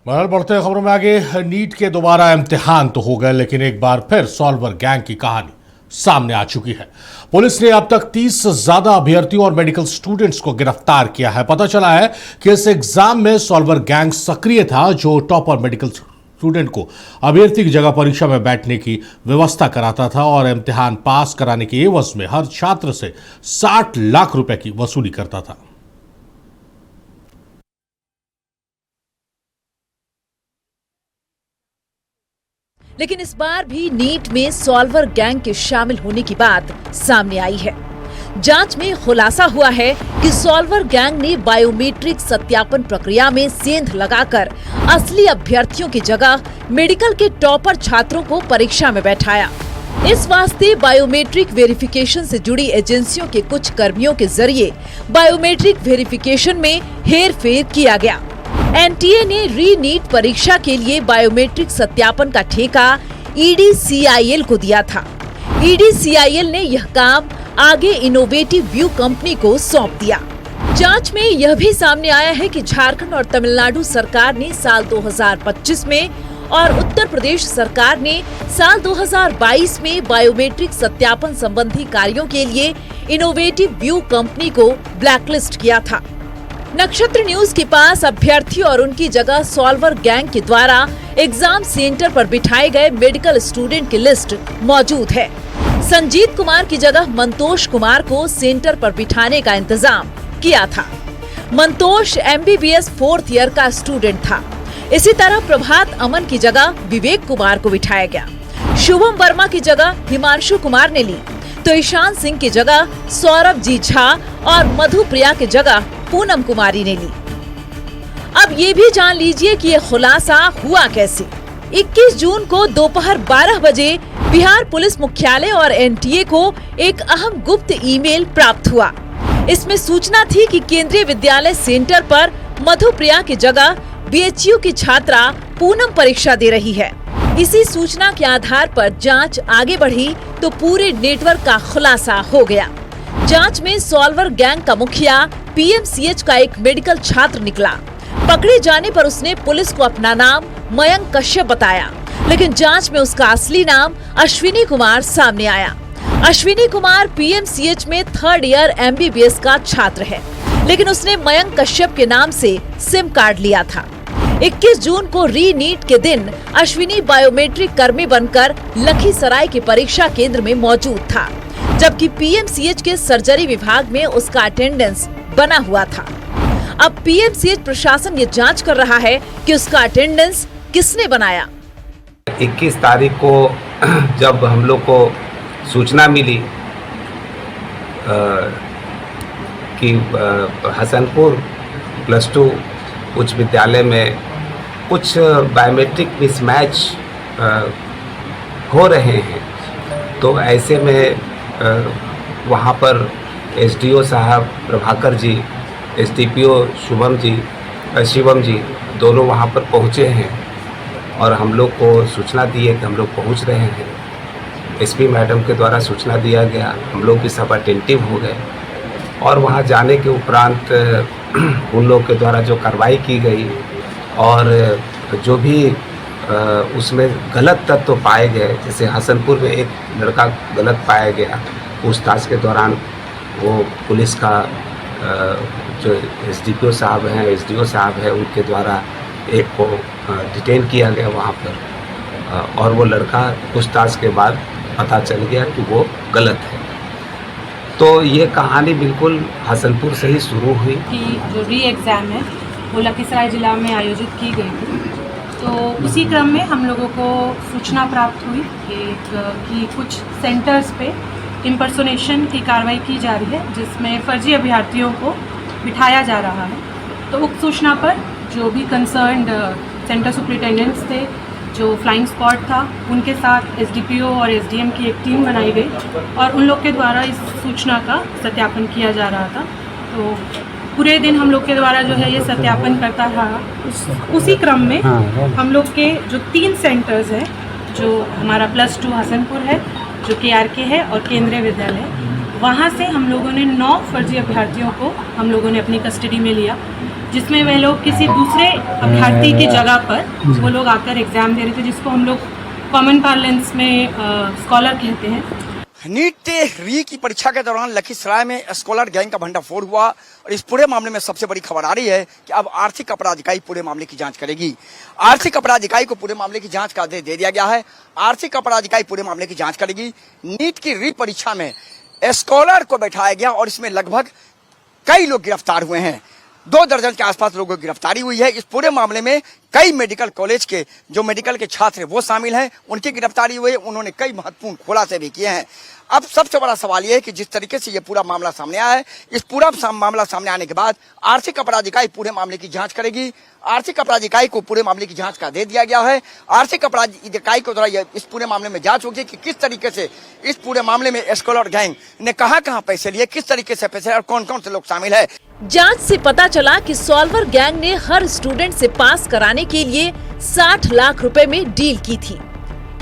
बहरहाल बढ़ते हैं खबरों में आगे। नीट के दोबारा इम्तिहान तो हो गए, लेकिन एक बार फिर सॉल्वर गैंग की कहानी सामने आ चुकी है। पुलिस ने अब तक 30 से ज्यादा अभ्यर्थियों और मेडिकल स्टूडेंट्स को गिरफ्तार किया है। पता चला है कि इस एग्जाम में सॉल्वर गैंग सक्रिय था, जो टॉपर मेडिकल स्टूडेंट को अभ्यर्थी की जगह परीक्षा में बैठने की व्यवस्था कराता था और इम्तिहान पास कराने के एवज में हर छात्र से 60 लाख रुपए की वसूली करता था। लेकिन इस बार भी नीट में सॉल्वर गैंग के शामिल होने की बात सामने आई है। जांच में खुलासा हुआ है कि सॉल्वर गैंग ने बायोमेट्रिक सत्यापन प्रक्रिया में सेंध लगाकर असली अभ्यर्थियों की जगह मेडिकल के टॉपर छात्रों को परीक्षा में बैठाया। इस वास्ते बायोमेट्रिक वेरिफिकेशन से जुड़ी एजेंसियों के कुछ कर्मियों के जरिए बायोमेट्रिक वेरिफिकेशन में हेरफेर किया गया। एनटीए ने री नीट परीक्षा के लिए बायोमेट्रिक सत्यापन का ठेका ईडीसीआईएल को दिया था। ईडीसीआईएल ने यह काम आगे इनोवेटिव व्यू कंपनी को सौंप दिया। जांच में यह भी सामने आया है कि झारखंड और तमिलनाडु सरकार ने साल 2025 में और उत्तर प्रदेश सरकार ने साल 2022 में बायोमेट्रिक सत्यापन संबंधी कार्यों के लिए इनोवेटिव व्यू कंपनी को ब्लैकलिस्ट किया था। नक्षत्र न्यूज के पास अभ्यर्थी और उनकी जगह सॉल्वर गैंग के द्वारा एग्जाम सेंटर पर बिठाए गए मेडिकल स्टूडेंट की लिस्ट मौजूद है। संजीत कुमार की जगह मंतोष कुमार को सेंटर पर बिठाने का इंतजाम किया था। मंतोष एमबीबीएस 4th ईयर का स्टूडेंट था। इसी तरह प्रभात अमन की जगह विवेक कुमार को बिठाया गया। शुभम वर्मा की जगह हिमांशु कुमार ने ली, तो ईशान सिंह की जगह सौरभ जी झा और मधुप्रिया की जगह पूनम कुमारी ने ली। अब ये भी जान लीजिए कि ये खुलासा हुआ कैसे। 21 जून को दोपहर 12 बजे बिहार पुलिस मुख्यालय और एनटीए को एक अहम गुप्त ईमेल प्राप्त हुआ। इसमें सूचना थी कि केंद्रीय विद्यालय सेंटर पर मधुप्रिया की जगह बीएचयू की छात्रा पूनम परीक्षा दे रही है। इसी सूचना के आधार पर जांच आगे बढ़ी तो पूरे नेटवर्क का खुलासा हो गया। जांच में सॉल्वर गैंग का मुखिया पीएमसीएच का एक मेडिकल छात्र निकला। पकड़े जाने पर उसने पुलिस को अपना नाम मयंक कश्यप बताया, लेकिन जांच में उसका असली नाम अश्विनी कुमार सामने आया। अश्विनी कुमार पीएमसीएच में 3rd ईयर एमबीबीएस का छात्र है, लेकिन उसने मयंक कश्यप के नाम से सिम कार्ड लिया था। 21 जून को री नीट के दिन अश्विनी बायोमेट्रिक कर्मी बनकर लखीसराय के परीक्षा केंद्र में मौजूद था, जबकि पीएमसीएच के सर्जरी विभाग में उसका अटेंडेंस बना हुआ था। अब पीएमसीएच प्रशासन ये जांच कर रहा है कि उसका अटेंडेंस किसने बनाया। 21 तारीख को जब हम लोग को सूचना मिली कि हसनपुर +2 उच्च विद्यालय में कुछ बायोमेट्रिक मिसमैच हो रहे हैं, तो ऐसे में वहाँ पर एसडीओ साहब प्रभाकर जी, एसडीपीओ शिवम जी दोनों वहाँ पर पहुँचे हैं और हम लोग को सूचना दी है कि हम लोग पहुँच रहे हैं। एसपी मैडम के द्वारा सूचना दिया गया, हम लोग भी सब अटेंटिव हो गए और वहाँ जाने के उपरांत उन लोग के द्वारा जो कार्रवाई की गई और जो भी उसमें गलत तत्व पाए गए, जैसे हसनपुर में एक लड़का गलत पाया गया, पूछताछ के दौरान वो पुलिस का जो एसडीपीओ साहब हैं, एसडीओ साहब हैं, उनके द्वारा एक को डिटेन किया गया वहाँ पर और वो लड़का पूछताछ के बाद पता चल गया कि वो गलत है। तो ये कहानी बिल्कुल हसनपुर से ही शुरू हुई कि जो री एग्ज़ाम है वो लखीसराय जिला में आयोजित की गई थी। तो उसी क्रम में हम लोगों को सूचना प्राप्त हुई कि कुछ सेंटर्स पे इम्पर्सोनेशन की कार्रवाई की जा रही है, जिसमें फर्जी अभ्यर्थियों को बिठाया जा रहा है। तो उक्त सूचना पर जो भी कंसर्न्ड सेंटर सुपरिटेंडेंट्स थे, जो फ्लाइंग स्क्वाड था, उनके साथ एसडीपीओ और एसडीएम की एक टीम बनाई गई और उन लोग के द्वारा इस सूचना का सत्यापन किया जा रहा था। तो पूरे दिन हम लोग के द्वारा जो है ये सत्यापन करता रहा। उसी क्रम में हम लोग के जो 3 सेंटर्स हैं, जो हमारा +2 हसनपुर है, जो KRK है और केंद्रीय विद्यालय, वहाँ से हम लोगों ने 9 फर्जी अभ्यर्थियों को हम लोगों ने अपनी कस्टडी में लिया, जिसमें वे लोग किसी दूसरे अभ्यर्थी की जगह पर वो लोग आकर एग्ज़ाम दे रहे थे, जिसको हम लोग कॉमन पार्लेंस में स्कॉलर कहते हैं। नीट री की परीक्षा के दौरान लखीसराय में स्कॉलर गैंग का भंडाफोड़ हुआ और इस पूरे मामले में सबसे बड़ी खबर आ रही है कि अब आर्थिक अपराध इकाई पूरे मामले की जांच करेगी। आर्थिक अपराध इकाई को पूरे मामले की जांच का आदेश दे दिया गया है। आर्थिक अपराध इकाई पूरे मामले की जांच करेगी। नीट की री परीक्षा में स्कॉलर को बैठाया गया और इसमें लगभग कई लोग गिरफ्तार हुए हैं। 2 दर्जन के आसपास लोगों की गिरफ्तारी हुई है। इस पूरे मामले में कई मेडिकल कॉलेज के जो मेडिकल के छात्र हैं वो शामिल हैं, उनकी गिरफ्तारी हुई है। उन्होंने कई महत्वपूर्ण खुलासे भी किए हैं। अब सबसे बड़ा सवाल यह है कि जिस तरीके से ये पूरा मामला सामने आया है, इस पूरा मामला सामने आने के बाद आर्थिक अपराध इकाई पूरे मामले की जांच करेगी। आर्थिक अपराध इकाई को पूरे मामले की जांच का दे दिया गया है। आर्थिक अपराध इकाई के द्वारा इस पूरे मामले में जांच होगी कि किस तरीके से इस पूरे मामले में स्कॉलर गैंग ने कहां पैसे लिए, किस तरीके से पैसे और कौन कौन से लोग शामिल है। जांच से पता चला कि सॉल्वर गैंग ने हर स्टूडेंट से पास कराने के लिए 60 लाख रुपए में डील की थी।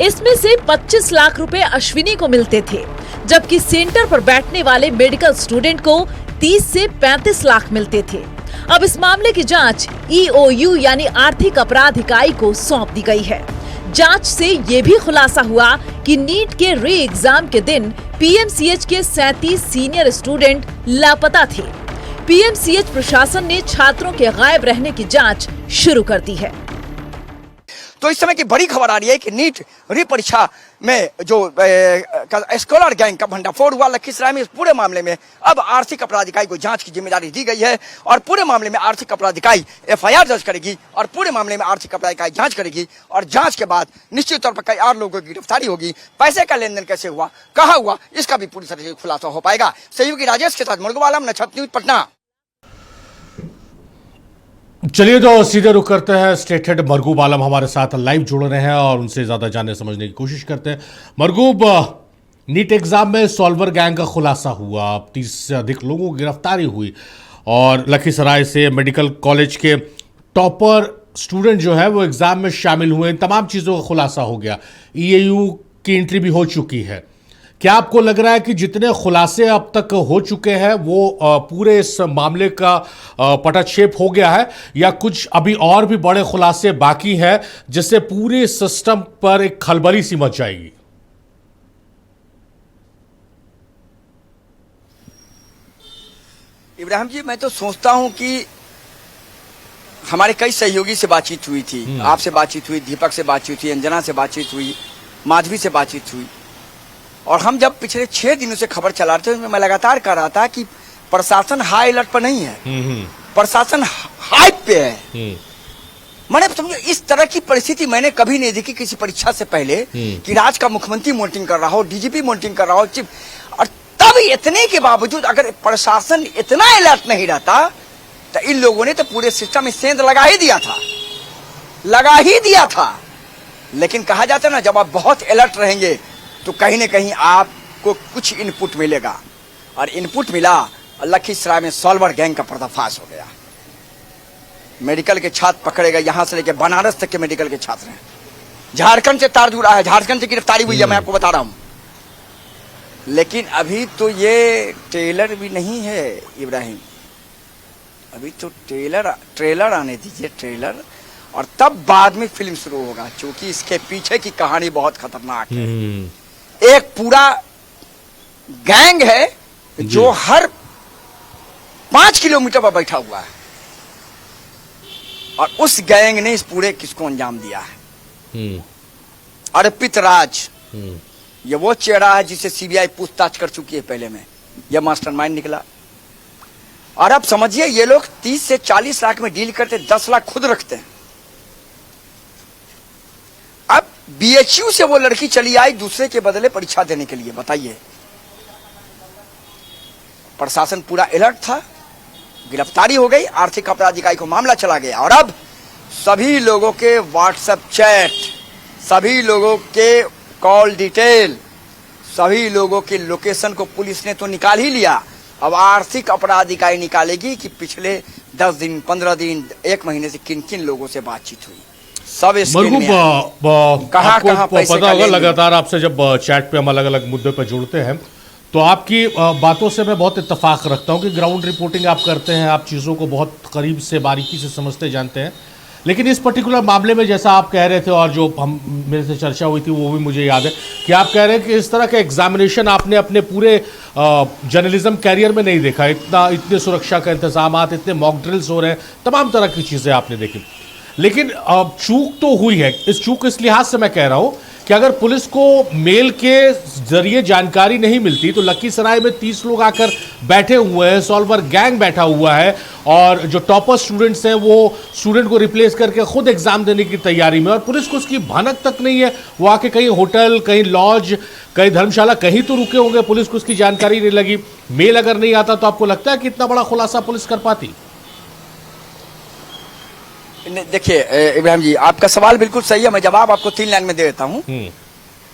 इसमें से 25 लाख रुपए अश्विनी को मिलते थे, जबकि सेंटर पर बैठने वाले मेडिकल स्टूडेंट को 30 से 35 लाख मिलते थे। अब इस मामले की जांच EOU यानी आर्थिक अपराध इकाई को सौंप दी गई है। जांच से ये भी खुलासा हुआ कि नीट के री एग्जाम के दिन PMCH के 37 सीनियर स्टूडेंट लापता थे। PMCH प्रशासन ने छात्रों के गायब रहने की जांच शुरू कर दी है। तो इस समय की बड़ी खबर आ रही है कि नीट री परीक्षा में जो स्कॉलर गैंग का भंडाफोड़ हुआ लखीसराय में, इस पूरे मामले में अब आर्थिक अपराध इकाई को जांच की जिम्मेदारी दी गई है और पूरे मामले में आर्थिक अपराध इकाई FIR दर्ज करेगी और पूरे मामले में आर्थिक अपराध इकाई जांच करेगी और जांच के बाद निश्चित तौर पर कई और लोगों की गिरफ्तारी होगी। पैसे का लेन देन कैसे हुआ, कहाँ हुआ, इसका भी पूरी तरह से खुलासा हो पाएगा। सहयोगी राजेश के साथ मुर्गू आलम, नक्षत्र न्यूज, पटना। चलिए तो सीधे रुक करते हैं। स्टेट हेड मरगूब आलम हमारे साथ लाइव जुड़ रहे हैं और उनसे ज्यादा जानने समझने की कोशिश करते हैं। मरगूब, नीट एग्जाम में सॉल्वर गैंग का खुलासा हुआ, 30 से अधिक लोगों की गिरफ्तारी हुई और लखीसराय से मेडिकल कॉलेज के टॉपर स्टूडेंट जो है वो एग्जाम में शामिल हुए। इन तमाम चीजों का खुलासा हो गया। EAU की एंट्री भी हो चुकी है। क्या आपको लग रहा है कि जितने खुलासे अब तक हो चुके हैं वो पूरे इस मामले का पटाक्षेप हो गया है या कुछ अभी और भी बड़े खुलासे बाकी हैं जिससे पूरे सिस्टम पर एक खलबली सी मच जाएगी? इब्राहिम जी, मैं तो सोचता हूं कि हमारे कई सहयोगी से बातचीत हुई थी, आपसे बातचीत हुई, दीपक से बातचीत हुई, अंजना से बातचीत हुई, माधवी से बातचीत हुई और हम जब पिछले 6 दिनों से खबर चला रहे थे, मैं लगातार कह रहा था कि प्रशासन हाई अलर्ट पर नहीं है, प्रशासन हाइप पे है। मैंने समझो इस तरह की परिस्थिति मैंने कभी नहीं देखी किसी परीक्षा से पहले कि राज्य का मुख्यमंत्री मॉनिटरिंग कर रहा हो, DGP मॉनिटरिंग कर रहा हो, और तब इतने के बावजूद अगर प्रशासन इतना अलर्ट नहीं रहता तो इन लोगों ने तो पूरे सिस्टम में सेंध लगा ही दिया था। लेकिन कहा जाता है ना, जब आप बहुत अलर्ट रहेंगे तो कहीं ना कहीं आपको कुछ इनपुट मिलेगा और इनपुट मिला। लखीसराय में सॉल्वर गैंग का पर्दाफाश हो गया। मेडिकल के छात्र पकड़े गए, यहां से लेकर बनारस तक के मेडिकल के छात्र हैं। झारखंड से तार जुड़ा है, झारखंड से गिरफ्तारी हुई है, मैं आपको बता रहा हूं। लेकिन अभी तो ये ट्रेलर भी नहीं है इब्राहिम, अभी तो ट्रेलर आने दीजिए, ट्रेलर, और तब बाद में फिल्म शुरू होगा, क्योंकि इसके पीछे की कहानी बहुत खतरनाक है। एक पूरा गैंग है जो हर 5 किलोमीटर पर बैठा हुआ है और उस गैंग ने इस पूरे किसको अंजाम दिया है। अर्पित राज, ये वो चेहरा है जिसे CBI पूछताछ कर चुकी है पहले में, यह मास्टरमाइंड निकला। और अब समझिए ये लोग 30 से 40 लाख में डील करते, 10 लाख खुद रखते हैं। अब BHU से वो लड़की चली आई दूसरे के बदले परीक्षा देने के लिए, बताइए। प्रशासन पूरा अलर्ट था, गिरफ्तारी हो गई, आर्थिक अपराध इकाई को मामला चला गया और अब सभी लोगों के व्हाट्सएप चैट, सभी लोगों के कॉल डिटेल, सभी लोगों के लोकेशन को पुलिस ने तो निकाल ही लिया। अब आर्थिक अपराध इकाई निकालेगी कि पिछले 10 दिन, 15 दिन, 1 महीने से किन किन लोगों से बातचीत हुई, सब कहाँ पता होगा। लगातार आपसे जब चैट पे हम अलग अलग मुद्दे पर जुड़ते हैं तो आपकी बातों से मैं बहुत इत्तेफाक रखता हूं कि ग्राउंड रिपोर्टिंग आप करते हैं, आप चीज़ों को बहुत करीब से बारीकी से समझते जानते हैं। लेकिन इस पर्टिकुलर मामले में जैसा आप कह रहे थे और जो हम मेरे से चर्चा हुई थी वो भी मुझे याद है कि आप कह रहे हैं कि इस तरह का एग्जामिनेशन आपने अपने पूरे जर्नलिज्म कैरियर में नहीं देखा। इतने सुरक्षा का इंतजाम, इतने मॉक ड्रिल्स हो रहे हैं, तमाम तरह की चीज़ें आपने देखी। लेकिन चूक तो हुई है। इस चूक इस लिहाज से मैं कह रहा हूं कि अगर पुलिस को मेल के जरिए जानकारी नहीं मिलती तो लखीसराय में 30 लोग आकर बैठे हुए हैं, सॉल्वर गैंग बैठा हुआ है और जो टॉपर स्टूडेंट्स हैं वो स्टूडेंट को रिप्लेस करके खुद एग्जाम देने की तैयारी में, और पुलिस को उसकी भनक तक नहीं है। वो आके कहीं होटल, कहीं लॉज, कहीं धर्मशाला, कहीं तो रुके होंगे, पुलिस को उसकी जानकारी नहीं लगी। मेल अगर नहीं आता तो आपको लगता है कि इतना बड़ा खुलासा पुलिस कर पाती? देखिए इब्राहिम जी, आपका सवाल बिल्कुल सही है। मैं जवाब आपको 3 लाइन में दे देता हूँ।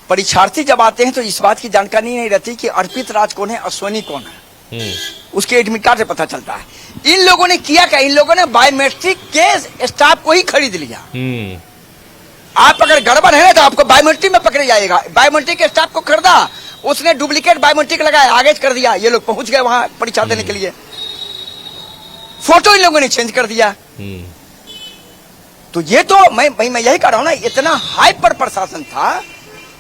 परीक्षार्थी जब आते हैं तो इस बात की जानकारी नहीं रहती कि अर्पित राज कौन है, अश्वनी कौन है। उसके एडमिट कार्ड से पता चलता है। इन लोगों ने किया क्या? इन लोगों ने बायोमेट्रिक के स्टाफ को ही खरीद लिया। आप अगर गड़बड़ है तो आपको बायोमेट्रिक में पकड़े जाएगा। बायोमेट्रिक के स्टाफ को खरीदा, उसने डुप्लीकेट बायोमेट्रिक लगाया, आगे कर दिया। ये लोग पहुंच गए वहां परीक्षा देने के लिए। फोटो इन लोगों ने चेंज कर दिया। तो ये तो मैं यही कह रहा हूं ना, इतना हाइपर प्रशासन था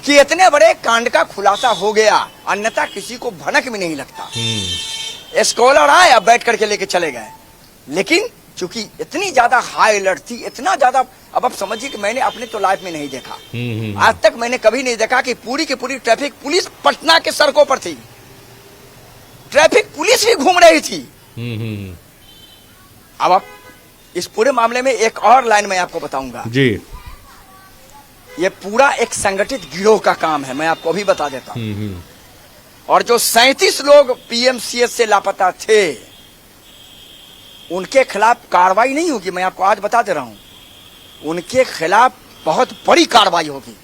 कि इतने बड़े कांड का खुलासा हो गया, अन्यथा किसी को भनक भी नहीं लगता। स्कॉलर आए, अब बैठ करके लेके चले गए। लेकिन चूंकि इतनी ज्यादा हाई अलर्ट थी, इतना ज्यादा, अब आप समझिए कि मैंने अपने तो लाइफ में नहीं देखा। आज तक मैंने कभी नहीं देखा कि पूरी की पूरी ट्रैफिक पुलिस पटना के सड़कों पर थी। ट्रैफिक पुलिस भी घूम रही थी। अब आप इस पूरे मामले में एक और लाइन मैं आपको बताऊंगा जी। ये पूरा एक संगठित गिरोह का काम है, मैं आपको अभी बता देता हूं। और जो 37 लोग पीएमसीएच से लापता थे, उनके खिलाफ कार्रवाई नहीं होगी। मैं आपको आज बता दे रहा हूं, उनके खिलाफ बहुत बड़ी कार्रवाई होगी।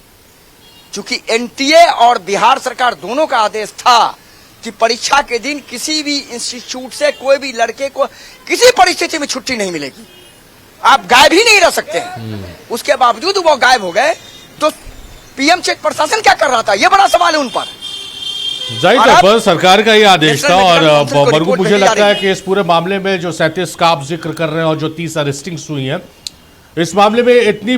चूंकि एनटीए और बिहार सरकार दोनों का आदेश था कि परीक्षा के दिन किसी भी इंस्टीट्यूट से कोई भी लड़के को किसी परिस्थिति में छुट्टी नहीं मिलेगी। आप गायब ही नहीं रह सकते हैं। उसके बावजूद वो गायब हो गए, तो पीएमसीएच प्रशासन क्या कर रहा था? ये बड़ा सवाल है उन पर। जाहिर तौर पर सरकार का ये आदेश था। और मरगू, मुझे लगता है कि इस पूरे मामले में जो 37 का आप जिक्र कर रहे हैं और जो 30 अरेस्टिंग्स हुई हैं, इस मामले में इतनी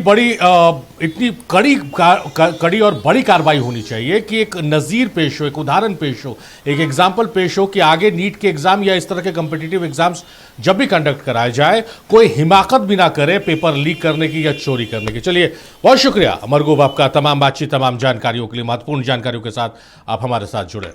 कड़ी और बड़ी कार्रवाई होनी चाहिए कि एक नज़ीर पेश हो, एक उदाहरण पेश हो, एक एग्जाम्पल पेश हो कि आगे नीट के एग्जाम या इस तरह के कम्पिटिटिव एग्जाम्स जब भी कंडक्ट कराया जाए, कोई हिमाकत भी ना करे पेपर लीक करने की या चोरी करने की। चलिए, बहुत शुक्रिया मरगूब, आपका तमाम बातचीत, तमाम जानकारियों के लिए, महत्वपूर्ण जानकारियों के साथ आप हमारे साथ जुड़े।